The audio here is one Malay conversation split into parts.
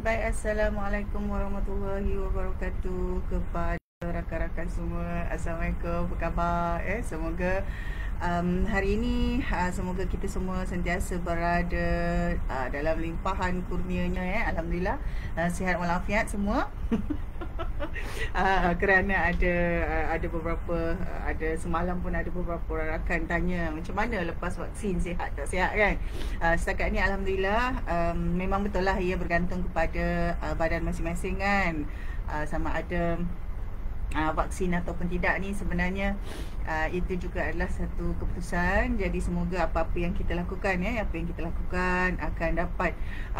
Baik, Assalamualaikum warahmatullahi wabarakatuh kepada rakan-rakan semua. Assalamualaikum, apa khabar? Semoga hari ini semoga kita semua sentiasa berada dalam limpahan kurnianya. Alhamdulillah, sihat walafiat semua. Kerana ada beberapa ada semalam pun ada beberapa rakan tanya macam mana lepas vaksin, sihat tak sihat kan. Setakat ni alhamdulillah, memang betul lah ia bergantung kepada badan masing-masing kan, sama ada vaksin ataupun tidak ni sebenarnya itu juga adalah satu keputusan. Jadi semoga apa-apa yang kita lakukan akan dapat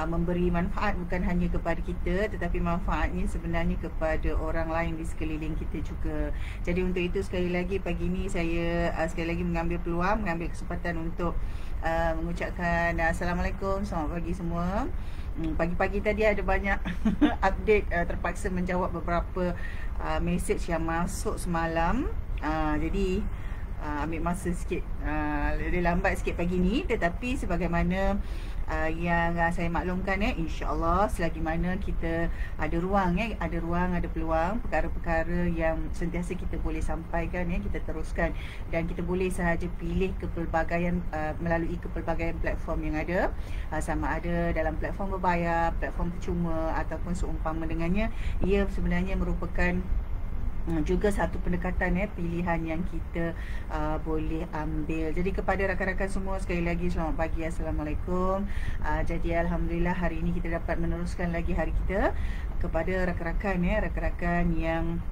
memberi manfaat bukan hanya kepada kita, tetapi manfaatnya sebenarnya kepada orang lain di sekeliling kita juga. Jadi untuk itu sekali lagi pagi ni saya sekali lagi mengambil kesempatan untuk mengucapkan Assalamualaikum, selamat pagi semua. Pagi-pagi tadi ada banyak update, terpaksa menjawab beberapa message yang masuk semalam. Jadi ambil masa sikit, lebih lambat sikit pagi ni, tetapi sebagaimana yang saya maklumkan, insya-Allah selagi mana kita ada ruang, ada peluang, perkara-perkara yang sentiasa kita boleh sampaikan, kita teruskan, dan kita boleh sahaja pilih kepelbagaian melalui kepelbagaian platform yang ada, sama ada dalam platform berbayar, platform percuma ataupun seumpama dengannya. Ia sebenarnya merupakan juga satu pendekatan, pilihan yang kita boleh ambil. Jadi kepada rakan-rakan semua sekali lagi selamat pagi, Assalamualaikum. Jadi alhamdulillah hari ini kita dapat meneruskan lagi hari kita. Kepada rakan-rakan yang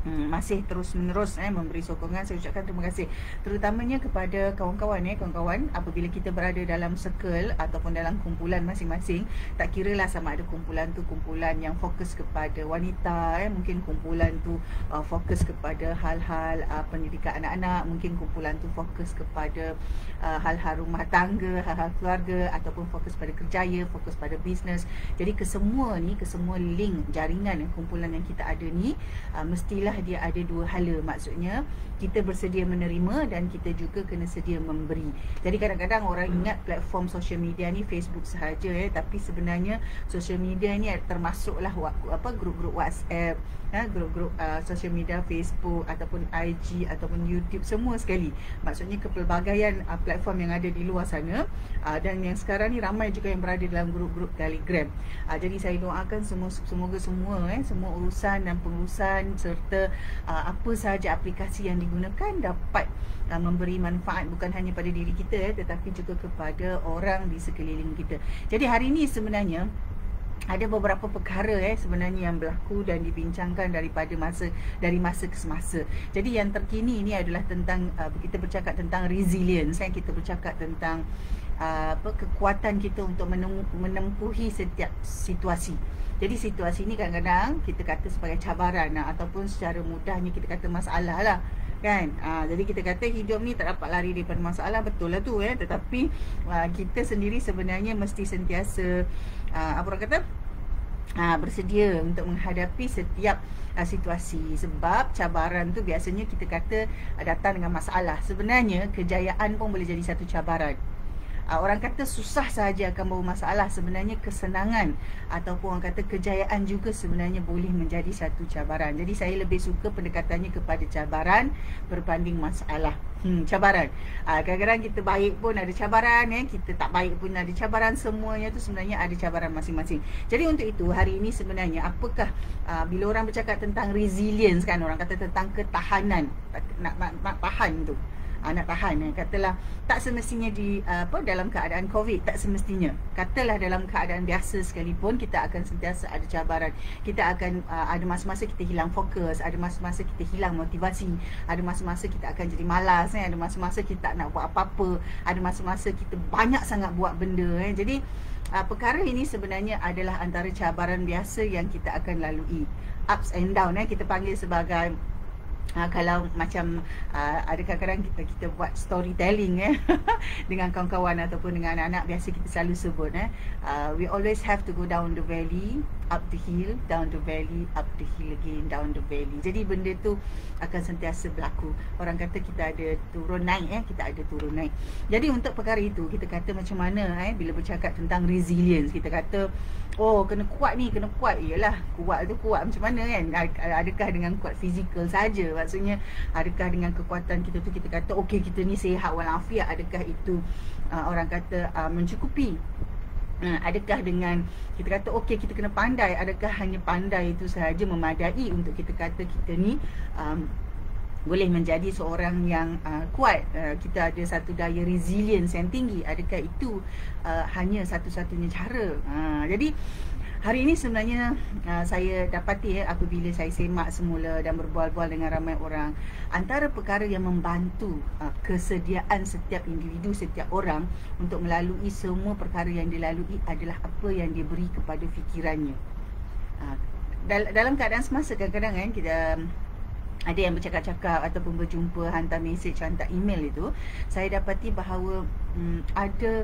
masih terus menerus memberi sokongan, saya ucapkan terima kasih, terutamanya kepada kawan-kawan apabila kita berada dalam circle ataupun dalam kumpulan masing-masing, tak kiralah sama ada kumpulan tu kumpulan yang fokus kepada wanita, mungkin kumpulan tu fokus kepada hal-hal pendidikan anak-anak, mungkin kumpulan tu fokus kepada hal-hal rumah tangga, hal-hal keluarga, ataupun fokus pada kerjaya, fokus pada bisnes. Jadi kesemua link jaringan kumpulan yang kita ada ni, mestilah dia ada dua hala. Maksudnya kita bersedia menerima dan kita juga kena sedia memberi. Jadi kadang-kadang orang ingat platform social media ni Facebook sahaja, tapi sebenarnya social media ni termasuklah grup-grup WhatsApp, grup-grup social media Facebook ataupun IG ataupun YouTube, semua sekali. Maksudnya kepelbagaian platform yang ada di luar sana, dan yang sekarang ni ramai juga yang berada dalam grup-grup Telegram. Jadi saya doakan semoga semua urusan dan pengurusan serta apa sahaja aplikasi yang digunakan dapat memberi manfaat bukan hanya pada diri kita, tetapi juga kepada orang di sekeliling kita. Jadi hari ini sebenarnya ada beberapa perkara sebenarnya yang berlaku dan dibincangkan dari masa ke semasa. Jadi yang terkini ini adalah tentang kita bercakap tentang resilience, kita bercakap tentang kekuatan kita untuk menempuhi setiap situasi. Jadi situasi ni kadang-kadang kita kata sebagai cabaran, ataupun secara mudahnya kita kata masalah lah kan. Jadi kita kata hidup ni tak dapat lari daripada masalah, betul lah tu tetapi kita sendiri sebenarnya mesti sentiasa bersedia untuk menghadapi setiap situasi. Sebab cabaran tu biasanya kita kata datang dengan masalah. Sebenarnya kejayaan pun boleh jadi satu cabaran. Orang kata susah sahaja akan bawa masalah, sebenarnya kesenangan ataupun orang kata kejayaan juga sebenarnya boleh menjadi satu cabaran. Jadi saya lebih suka pendekatannya kepada cabaran berbanding masalah. Cabaran, kadang-kadang kita baik pun ada cabaran, kita tak baik pun ada cabaran. Semuanya tu sebenarnya ada cabaran masing-masing. Jadi untuk itu hari ini sebenarnya apakah bila orang bercakap tentang resilience kan, orang kata tentang ketahanan, nak tahan tu, nak tahan, katalah tak semestinya dalam keadaan COVID, tak semestinya, katalah dalam keadaan biasa sekalipun kita akan sentiasa ada cabaran. Kita akan ada masa-masa kita hilang fokus, ada masa-masa kita hilang motivasi, ada masa-masa kita akan jadi malas, ada masa-masa kita tak nak buat apa-apa, ada masa-masa kita banyak sangat buat benda. Jadi perkara ini sebenarnya adalah antara cabaran biasa yang kita akan lalui, ups and down, kita panggil sebagai kalau macam ada kadang-kadang kita buat storytelling dengan kawan-kawan ataupun dengan anak-anak, biasa kita selalu sebut we always have to go down the valley up the hill, down the valley, up the hill again, down the valley. Jadi benda tu akan sentiasa berlaku. Orang kata kita ada turun naik, kita ada turun naik. Jadi untuk perkara itu, kita kata macam mana bila bercakap tentang resilience, kita kata oh kena kuat ni, kena kuat. Yalah, kuat tu kuat macam mana kan? Adakah dengan kuat fizikal saja? Maksudnya adakah dengan kekuatan kita tu kita kata okey kita ni sihat walafiat? Adakah itu orang kata mencukupi? Adakah dengan kita kata okey kita kena pandai, adakah hanya pandai itu sahaja memadai untuk kita kata kita ni boleh menjadi seorang yang kuat, kita ada satu daya resilience yang tinggi? Adakah itu hanya satu-satunya cara? Jadi hari ini sebenarnya saya dapati apabila saya semak semula dan berbual-bual dengan ramai orang, antara perkara yang membantu kesediaan setiap individu, setiap orang untuk melalui semua perkara yang dilalui adalah apa yang dia beri kepada fikirannya. Dalam keadaan semasa kadang-kadang kan kita ada yang bercakap-cakap ataupun berjumpa, hantar mesej, hantar email itu, saya dapati bahawa ada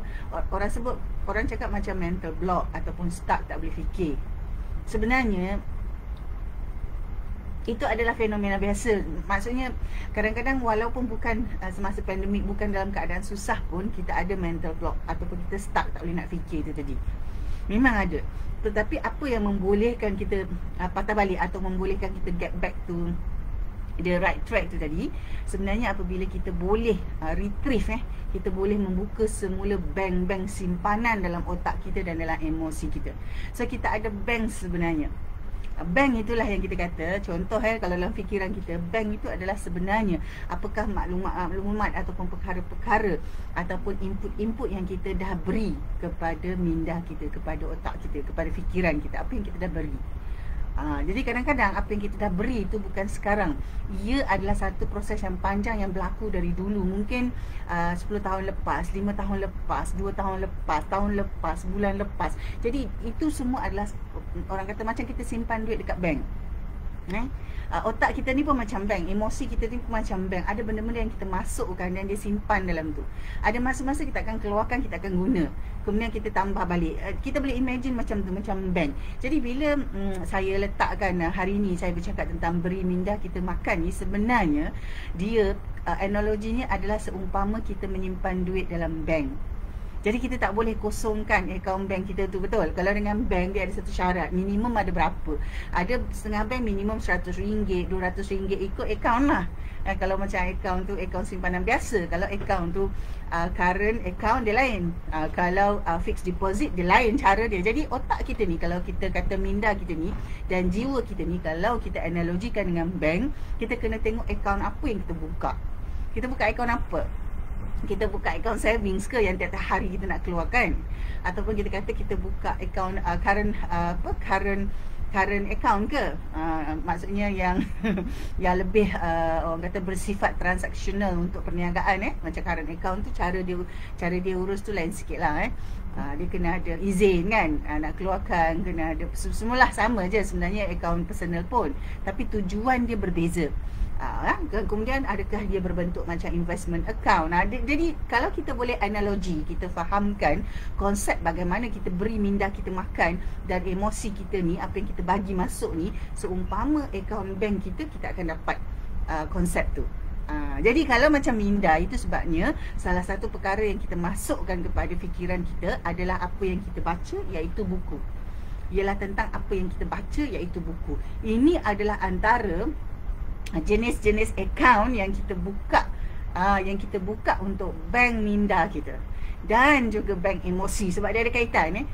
orang cakap macam mental block ataupun stuck, tak boleh fikir. Sebenarnya itu adalah fenomena biasa. Maksudnya kadang-kadang walaupun bukan semasa pandemik, bukan dalam keadaan susah pun, kita ada mental block ataupun kita stuck, tak boleh nak fikir itu tadi. Memang ada. Tetapi apa yang membolehkan kita patah balik atau membolehkan kita get back to the right track tu tadi, sebenarnya apabila kita boleh retrieve, kita boleh membuka semula bank-bank simpanan dalam otak kita dan dalam emosi kita. So kita ada bank sebenarnya. Bank itulah yang kita kata, contoh kalau dalam fikiran kita, bank itu adalah sebenarnya apakah maklumat ataupun perkara-perkara ataupun input-input yang kita dah beri kepada minda kita, kepada otak kita, kepada fikiran kita, apa yang kita dah beri. Jadi kadang-kadang apa yang kita dah beri itu bukan sekarang. Ia adalah satu proses yang panjang yang berlaku dari dulu. Mungkin 10 tahun lepas, 5 tahun lepas, 2 tahun lepas, tahun lepas, bulan lepas. Jadi itu semua adalah orang kata macam kita simpan duit dekat bank. Otak kita ni pun macam bank, emosi kita ni pun macam bank. Ada benda-benda yang kita masukkan dan dia simpan dalam tu. Ada masa-masa kita akan keluarkan, kita akan guna, kemudian kita tambah balik. Kita boleh imagine macam tu, macam bank. Jadi bila saya letakkan hari ni saya bercakap tentang beri minda kita makan ni, sebenarnya dia analoginya adalah seumpama kita menyimpan duit dalam bank. Jadi kita tak boleh kosongkan akaun bank kita tu, betul? Kalau dengan bank dia ada satu syarat, minimum ada berapa? Ada setengah bank minimum RM100, RM200, ikut akaun lah. Kalau macam akaun tu akaun simpanan biasa, kalau akaun tu current account dia lain, kalau fixed deposit dia lain cara dia. Jadi otak kita ni, kalau kita kata minda kita ni dan jiwa kita ni, kalau kita analogikan dengan bank, kita kena tengok akaun apa yang kita buka. Kita buka akaun apa? Kita buka akaun savings ke yang tiap-tiap hari kita nak keluarkan, ataupun kita kata kita buka akaun current account ke, maksudnya yang yang lebih orang kata bersifat transaksional untuk perniagaan, macam current account tu cara dia urus tu lain sikit lah. Dia kena ada izin kan, nak keluarkan kena ada, semualah sama je sebenarnya akaun personal pun, tapi tujuan dia berbeza. Kemudian adakah dia berbentuk macam investment account? Jadi kalau kita boleh analogi, kita fahamkan konsep bagaimana kita beri minda kita makan dan emosi kita ni, apa yang kita bagi masuk ni, seumpama akaun bank kita, kita akan dapat konsep tu. Jadi kalau macam minda itu, sebabnya salah satu perkara yang kita masukkan kepada fikiran kita adalah apa yang kita baca, iaitu buku. Ialah tentang apa yang kita baca, iaitu buku. Ini adalah antara jenis-jenis akaun yang kita buka untuk bank minda kita dan juga bank emosi, sebab dia ada kaitan.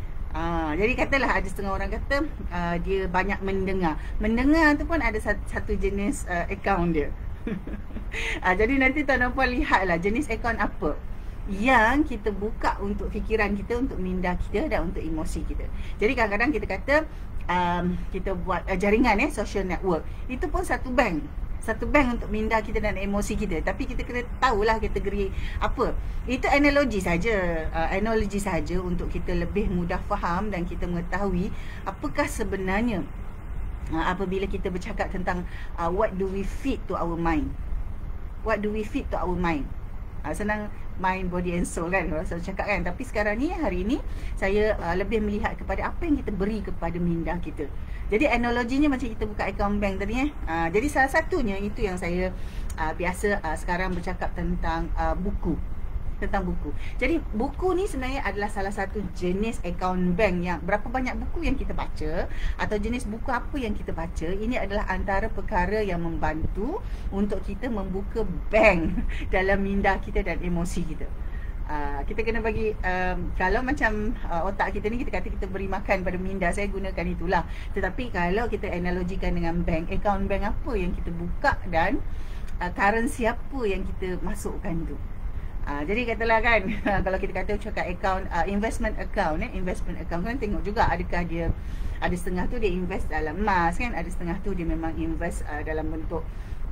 Jadi katalah ada setengah orang kata dia banyak mendengar tu pun ada satu jenis akaun dia. Jadi nanti tuan-tuan puan lihatlah jenis akaun apa yang kita buka untuk fikiran kita, untuk minda kita dan untuk emosi kita. Jadi kadang-kadang kita kata kita buat jaringan social network, itu pun satu bank untuk minda kita dan emosi kita. Tapi kita kena tahulah kategori apa. Itu analogi saja untuk kita lebih mudah faham dan kita mengetahui apakah sebenarnya apabila kita bercakap tentang what do we feed to our mind. Senang mind, body and soul kan, orang selalu cakap kan. Tapi sekarang ni, hari ni saya lebih melihat kepada apa yang kita beri kepada minda kita. Jadi analoginya macam kita buka account bank tadi jadi salah satunya itu yang saya biasa sekarang bercakap tentang buku. Jadi buku ni sebenarnya adalah salah satu jenis account bank yang berapa banyak buku yang kita baca atau jenis buku apa yang kita baca, ini adalah antara perkara yang membantu untuk kita membuka bank dalam minda kita dan emosi kita. Kita kena bagi kalau macam otak kita ni, kita kata kita beri makan pada minda, saya gunakan itulah. Tetapi kalau kita analogikan dengan bank, account bank apa yang kita buka dan currency apa yang kita masukkan tu. Jadi katalah kan kalau kita kata cakap account investment account kan, tengok juga adakah dia ada setengah tu dia invest dalam emas kan, ada setengah tu dia memang invest dalam bentuk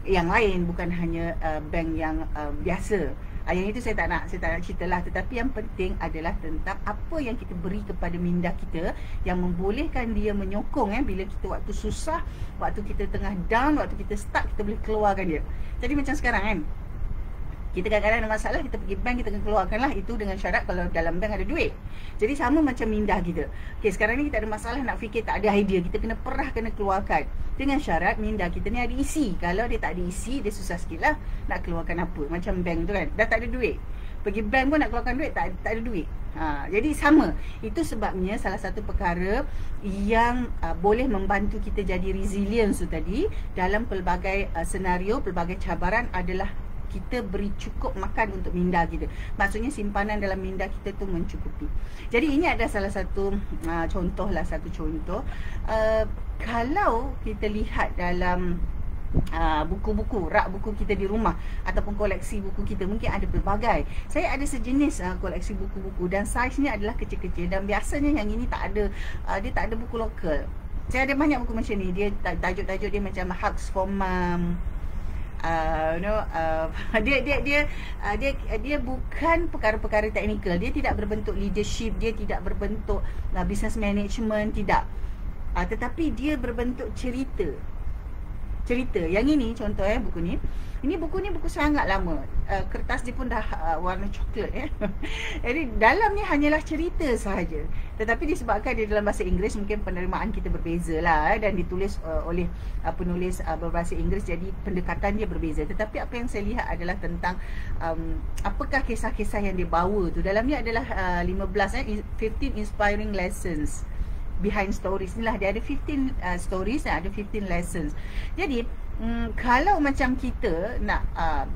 yang lain, bukan hanya bank yang biasa. Yang itu saya tak nak ceritalah. Tetapi yang penting adalah tentang apa yang kita beri kepada minda kita yang membolehkan dia menyokong bila kita waktu susah, waktu kita tengah down, waktu kita stuck, kita boleh keluarkan dia. Jadi macam sekarang kan, kita kadang-kadang ada masalah, kita pergi bank, kita kena keluarkan lah. Itu dengan syarat kalau dalam bank ada duit. Jadi sama macam minda kita. Okay, sekarang ni kita ada masalah, nak fikir tak ada idea, kita kena kena keluarkan. Dengan syarat minda kita ni ada isi. Kalau dia tak ada isi, dia susah sikit lah nak keluarkan apa. Macam bank tu kan, dah tak ada duit, pergi bank pun nak keluarkan duit, tak ada duit. Jadi sama. Itu sebabnya salah satu perkara yang boleh membantu kita jadi resilience tu tadi dalam pelbagai senario, pelbagai cabaran adalah kita beri cukup makan untuk minda kita. Maksudnya simpanan dalam minda kita tu mencukupi. Jadi ini adalah salah satu contoh. Kalau kita lihat dalam buku-buku, rak buku kita di rumah ataupun koleksi buku kita, mungkin ada pelbagai. Saya ada sejenis koleksi buku-buku dan saiznya adalah kecil-kecil, dan biasanya yang ini tak ada, dia tak ada buku lokal. Saya ada banyak buku macam ni, dia tajuk-tajuk dia macam Hugs for Mom. Dia bukan perkara-perkara teknikal, dia tidak berbentuk leadership, dia tidak berbentuk business management, tidak. Tetapi dia berbentuk cerita. Yang ini contoh buku ni. Buku ni sangat lama. Kertas dia pun dah warna coklat Jadi dalam ni hanyalah cerita sahaja. Tetapi disebabkan dia dalam bahasa Inggeris, mungkin penerimaan kita berbeza lah dan ditulis oleh penulis berbahasa Inggeris, jadi pendekatan dia berbeza. Tetapi apa yang saya lihat adalah tentang apakah kisah-kisah yang dia bawa tu. Dalam ni adalah 15 inspiring lessons behind stories. Inilah dia ada 15 stories dan ada 15 lessons. Jadi kalau macam kita nak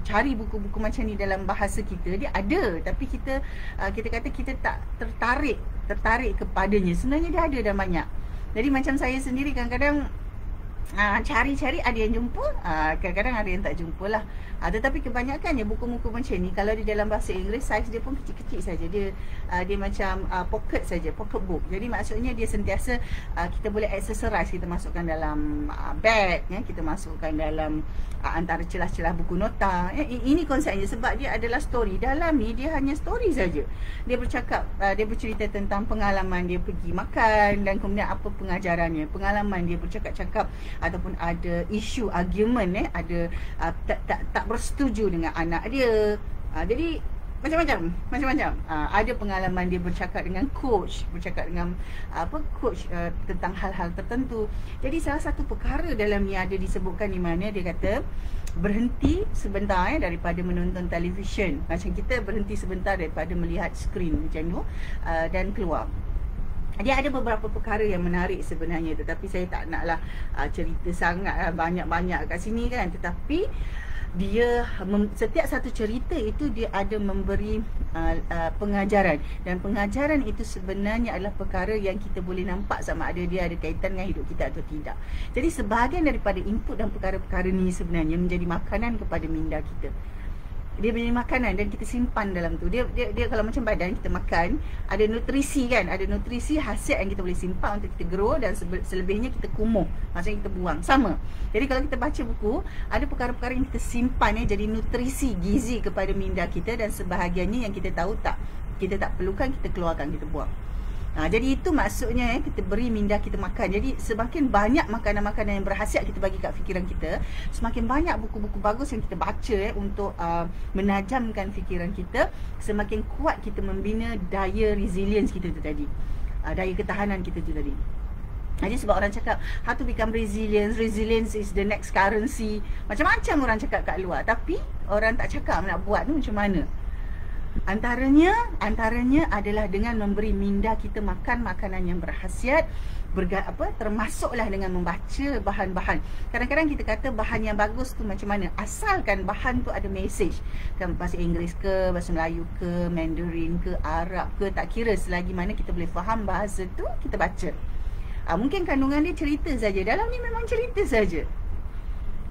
cari buku-buku macam ni dalam bahasa kita, dia ada, tapi kita kata kita tak tertarik kepadanya. Sebenarnya dia ada dah banyak. Jadi macam saya sendiri kadang-kadang cari-cari, ada yang jumpa, kadang-kadang ada yang tak jumpa lah. Tetapi kebanyakannya buku-buku macam ni, kalau di dalam bahasa Inggeris, saiz dia pun kecil-kecil saja. Dia macam pocket saja, pocket book. Jadi maksudnya dia sentiasa kita boleh accessorize, kita masukkan dalam bag, kita masukkan dalam antara celah-celah buku nota. Ini konsepnya, sebab dia adalah story. Dalam ni dia hanya story saja. Dia bercakap, dia bercerita tentang pengalaman dia pergi makan dan kemudian apa pengajarannya, pengalaman dia bercakap-cakap ataupun ada isu argument, ada tak bersetuju dengan anak dia. Jadi macam-macam. Ada pengalaman dia bercakap dengan coach, coach tentang hal-hal tertentu. Jadi salah satu perkara dalam ni ada disebutkan di mana dia kata berhenti sebentar daripada menonton televisyen. Macam kita berhenti sebentar daripada melihat skrin macam tu dan keluar. Dia ada beberapa perkara yang menarik sebenarnya, tetapi saya tak naklah cerita sangat banyak-banyak kat sini kan. Tetapi dia setiap satu cerita itu dia ada memberi pengajaran, dan pengajaran itu sebenarnya adalah perkara yang kita boleh nampak sama ada dia ada kaitan dengan hidup kita atau tidak. Jadi sebahagian daripada input dan perkara-perkara ni sebenarnya menjadi makanan kepada minda kita. Dia punya makanan dan kita simpan dalam tu. Dia kalau macam badan kita makan, ada nutrisi kan, ada nutrisi hasiat yang kita boleh simpan untuk kita grow, dan selebihnya kita kumuh, maksudnya kita buang. Sama. Jadi kalau kita baca buku, ada perkara-perkara yang kita simpan jadi nutrisi gizi kepada minda kita, dan sebahagiannya yang kita tahu kita tak perlukan, kita keluarkan, kita buang. Jadi itu maksudnya kita beri minda kita makan. Jadi semakin banyak makanan-makanan yang berkhasiat kita bagi kat fikiran kita, semakin banyak buku-buku bagus yang kita baca untuk menajamkan fikiran kita, semakin kuat kita membina daya resilience kita tu tadi, daya ketahanan kita tu tadi. Jadi sebab orang cakap how to become resilient, resilience is the next currency, macam-macam orang cakap kat luar, tapi orang tak cakap nak buat tu macam mana. Antaranya adalah dengan memberi minda kita makan makanan yang berkhasiat, termasuklah dengan membaca bahan-bahan. Kadang-kadang kita kata bahan yang bagus tu macam mana, asalkan bahan tu ada message, kan, bahasa Inggeris ke, bahasa Melayu ke, Mandarin ke, Arab ke, tak kira, selagi mana kita boleh faham bahasa tu, kita baca. Mungkin kandungan dia cerita saja, dalam ni memang cerita saja.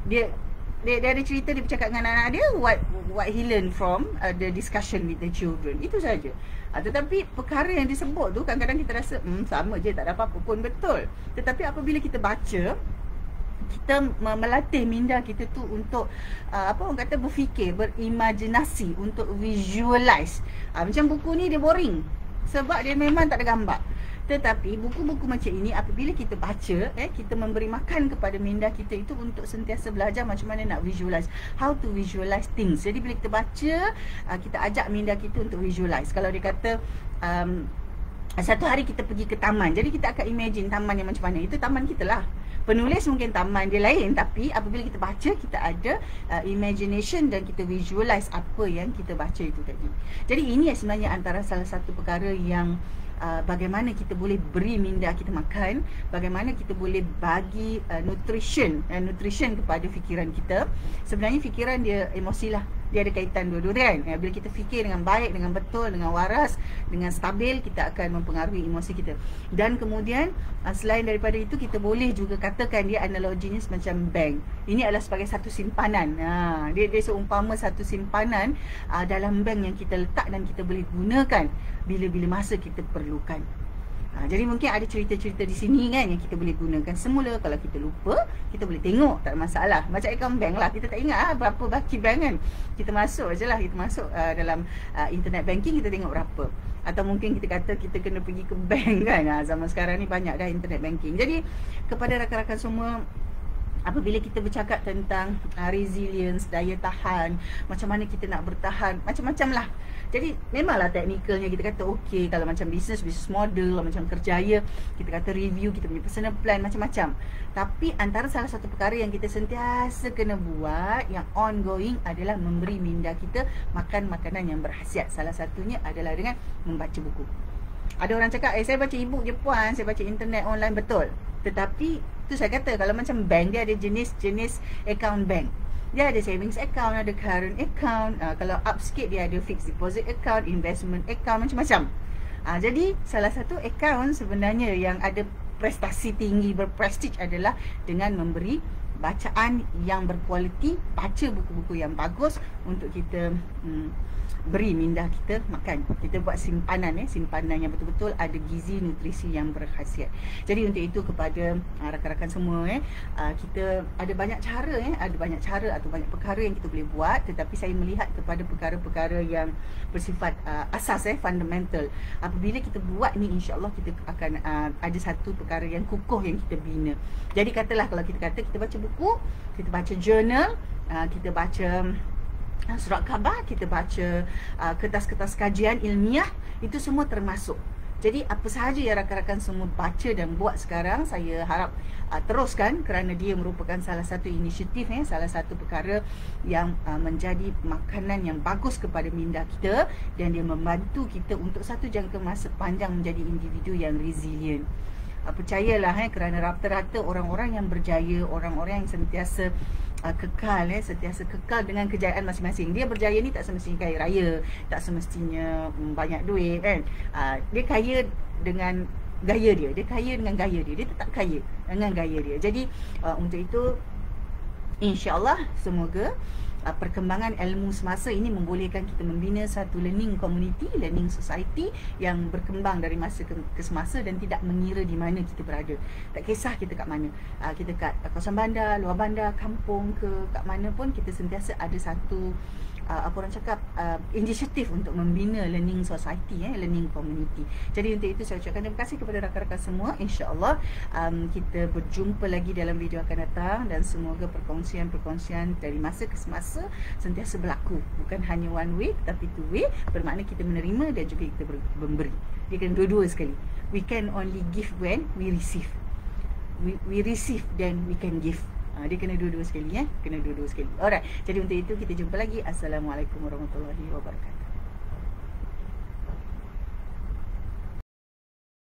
Dia ada cerita, dia bercakap dengan anak dia what he learn from the discussion with the children. Itu saja. Tetapi perkara yang disebut tu kadang-kadang kita rasa sama je, tak ada apa-apa pun, betul. Tetapi apabila kita baca, kita melatih minda kita tu untuk orang kata berfikir, berimajinasi, untuk visualize. Macam buku ni dia boring sebab dia memang tak ada gambar. Tetapi buku-buku macam ini apabila kita baca, kita memberi makan kepada minda kita itu untuk sentiasa belajar macam mana nak visualize, how to visualize things. Jadi bila kita baca, kita ajak minda kita untuk visualize. Kalau dia kata satu hari kita pergi ke taman, jadi kita akan imagine taman yang macam mana. Itu taman kita lah. Penulis mungkin taman dia lain, tapi apabila kita baca, kita ada imagination dan kita visualize apa yang kita baca itu tadi. Jadi ini sebenarnya antara salah satu perkara yang bagaimana kita boleh beri minda kita makan, bagaimana kita boleh bagi nutrition kepada fikiran kita. Sebenarnya fikiran dia emosi lah, dia ada kaitan dua-dua kan. Bila kita fikir dengan baik, dengan betul, dengan waras, dengan stabil, kita akan mempengaruhi emosi kita. Dan kemudian selain daripada itu, kita boleh juga katakan dia analoginya semacam bank. Ini adalah sebagai satu simpanan. Dia seumpama satu simpanan dalam bank yang kita letak dan kita boleh gunakan bila-bila masa kita perlukan. Jadi mungkin ada cerita-cerita di sini kan yang kita boleh gunakan semula. Kalau kita lupa, kita boleh tengok, tak ada masalah. Macam akaun bank lah, kita tak ingat berapa baki bank kan. Kita masuk je lah, kita masuk dalam internet banking, kita tengok berapa. Atau mungkin kita kata kita kena pergi ke bank kan. Zaman sekarang ni banyak dah internet banking. Jadi kepada rakan-rakan semua, apabila kita bercakap tentang resilience, daya tahan, macam mana kita nak bertahan, macam-macam lah. Jadi memanglah teknikalnya kita kata okey, kalau macam business model, macam kerjaya, kita kata review, kita punya personal plan, macam-macam. Tapi antara salah satu perkara yang kita sentiasa kena buat, yang ongoing, adalah memberi minda kita makan makanan yang berkhasiat. Salah satunya adalah dengan membaca buku. Ada orang cakap, saya baca e-book je puan, saya baca internet online, betul. Tetapi tu saya kata, kalau macam bank, dia ada jenis-jenis account bank. Dia ada savings account, ada current account, kalau up sikit dia ada fixed deposit account, investment account, macam-macam. Jadi salah satu account sebenarnya yang ada prestasi tinggi, berprestige, adalah dengan memberi bacaan yang berkualiti, baca buku-buku yang bagus untuk kita beri minda kita makan. Kita buat simpanan simpanan yang betul-betul ada gizi, nutrisi yang berkhasiat. Jadi untuk itu kepada rakan-rakan semua, kita ada banyak cara ada banyak cara atau banyak perkara yang kita boleh buat, tetapi saya melihat kepada perkara-perkara yang bersifat asas, fundamental. Apabila kita buat ni, insya-Allah kita akan ada satu perkara yang kukuh yang kita bina. Jadi katalah, kalau kita kata kita baca buku, kita baca journal, kita baca surat khabar, kita baca kertas-kertas kajian ilmiah, itu semua termasuk. Jadi apa sahaja yang rakan-rakan semua baca dan buat sekarang, saya harap teruskan, kerana dia merupakan salah satu inisiatif, salah satu perkara yang menjadi makanan yang bagus kepada minda kita, dan dia membantu kita untuk satu jangka masa panjang menjadi individu yang resilient. Percayalah, kerana rata-rata orang-orang yang berjaya, orang-orang yang sentiasa sentiasa kekal dengan kejayaan masing-masing. Dia berjaya ni tak semestinya kaya raya, tak semestinya banyak duit kan. Dia kaya dengan gaya dia, dia tetap kaya dengan gaya dia. Jadi untuk itu, insya-Allah, semoga perkembangan ilmu semasa ini membolehkan kita membina satu learning community, learning society yang berkembang dari masa ke semasa dan tidak mengira di mana kita berada. Tak kisah kita kat mana, kita kat kawasan bandar, luar bandar, kampung ke kat mana pun, kita sentiasa ada satu apa orang cakap, inisiatif untuk membina learning society, learning community. Jadi untuk itu saya ucapkan terima kasih kepada rakan-rakan semua. InsyaAllah kita berjumpa lagi dalam video akan datang, dan semoga perkongsian-perkongsian dari masa ke semasa sentiasa berlaku, bukan hanya one way tapi two way, bermakna kita menerima dan juga kita memberi. Dia kena dua-dua sekali. We can only give when we receive. We receive then we can give. Dia kena dua-dua sekali, kena dua-dua sekali. Alright, jadi untuk itu kita jumpa lagi. Assalamualaikum warahmatullahi wabarakatuh.